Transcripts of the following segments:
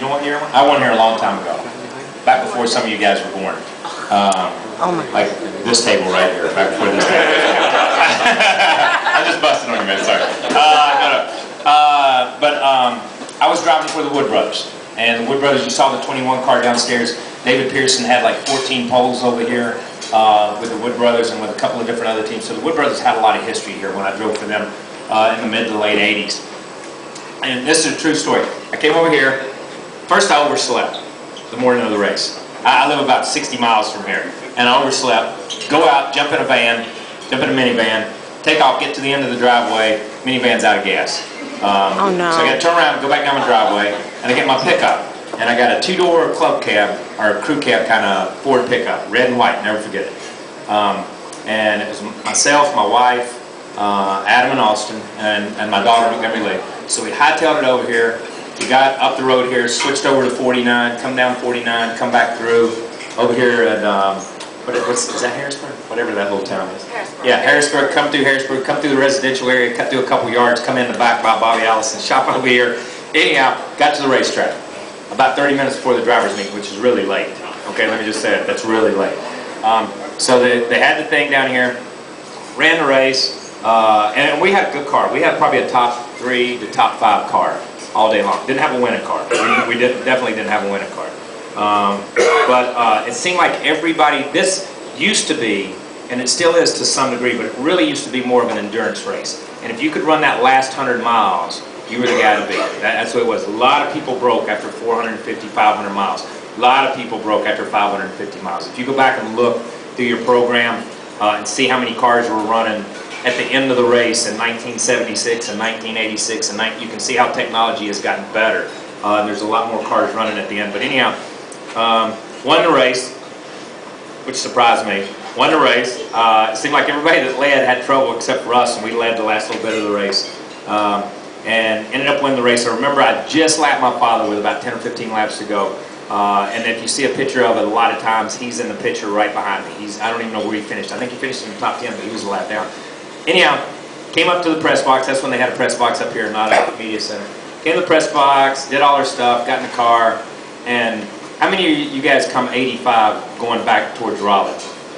know what year I won here a long time ago, back before some of you guys were born. Like this table right here, back before this table. I'm just busting on you, man. Sorry. I was driving for the Wood Brothers, and the Wood Brothers. You saw the 21 car downstairs. David Pearson had like 14 poles over here with the Wood Brothers and with a couple of different other teams. So the Wood Brothers had a lot of history here when I drove for them in the mid to late 80s. And this is a true story. I came over here. First, I overslept the morning of the race. I live about 60 miles from here, and I overslept. Go out, jump in a van, jump in a minivan, take off, get to the end of the driveway. Minivan's out of gas. Oh no! So I got to turn around, go back down my driveway, and I get my pickup. And I got a two-door club cab, or crew cab kind of Ford pickup, red and white, never forget it. And it was myself, my wife, Adam and Austin, and my daughter Montgomery Lee. So we hightailed it over here. We got up the road here, switched over to 49, come down 49, come back through over here at is that Harrisburg? Whatever that little town is. Harrisburg. Yeah, Harrisburg. Come through the residential area, cut through a couple yards, come in the back by Bobby Allison, shop over here. Anyhow, got to the racetrack about 30 minutes before the drivers' meeting, which is really late. Okay, let me just say it. That's really late. So they had the thing down here, ran the race, and we had a good car. We had probably a top 3 to top 5 car all day long. Didn't have a winning car. We definitely didn't have a winning car. But it seemed like everybody, this used to be, and it still is to some degree, but it really used to be more of an endurance race. And if you could run that last 100 miles, you were the guy to beat. That's what it was. A lot of people broke after 450, 500 miles. A lot of people broke after 550 miles. If you go back and look through your program and see how many cars were running at the end of the race in 1976 and 1986, and you can see how technology has gotten better. There's a lot more cars running at the end. But anyhow, won the race, which surprised me. Won the race. It seemed like everybody that led had trouble except for us, and we led the last little bit of the race. And ended up winning the race. I remember I just lapped my father with about 10 or 15 laps to go. And if you see a picture of it, a lot of times he's in the picture right behind me. I don't even know where he finished. I think he finished in the top 10, but he was a lap down. Anyhow, came up to the press box. That's when they had a press box up here, not at the media center. Came to the press box, did all our stuff, got in the car, and how many of you guys come 85 going back towards Raleigh?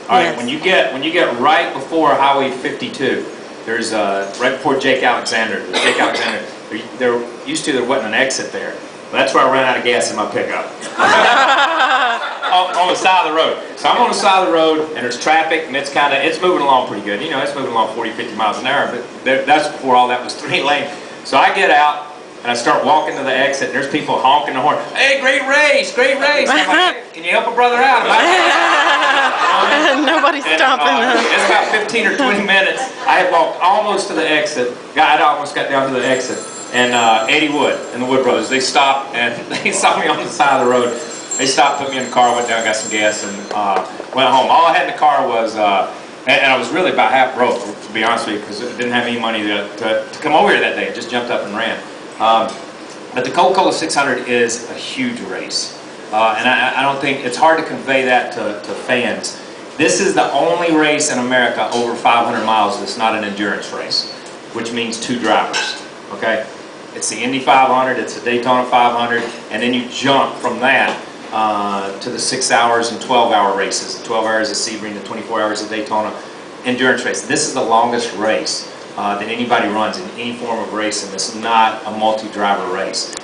All right, yes. when you get right before Highway 52, there's right before Jake Alexander. There wasn't an exit there. Well, that's where I ran out of gas in my pickup. on the side of the road. So I'm on the side of the road, and there's traffic, and it's moving along pretty good. You know, it's moving along 40, 50 miles an hour, but that's before all that was 3 lane. So I get out, and I start walking to the exit, and there's people honking the horn. Hey, great race, great race. And I'm like, hey, can you help a brother out? Nobody's stopping us. It's about 15 or 20 minutes. I had walked almost to the exit. I almost got down to the exit. And Eddie Wood and the Wood Brothers, they stopped, and they saw me on the side of the road. They stopped, put me in the car, went down, got some gas, and went home. All I had in the car was, and I was really about half broke, to be honest with you, because I didn't have any money to come over here that day. I just jumped up and ran. But the Coca-Cola 600 is a huge race. And I don't think, it's hard to convey that to fans. This is the only race in America over 500 miles that's not an endurance race, which means 2 drivers, okay? It's the Indy 500, it's the Daytona 500, and then you jump from that to the 6 hours and 12-hour races, the 12 hours at Sebring, the 24 hours at Daytona endurance race. This is the longest race that anybody runs in any form of racing. It's not a multi-driver race.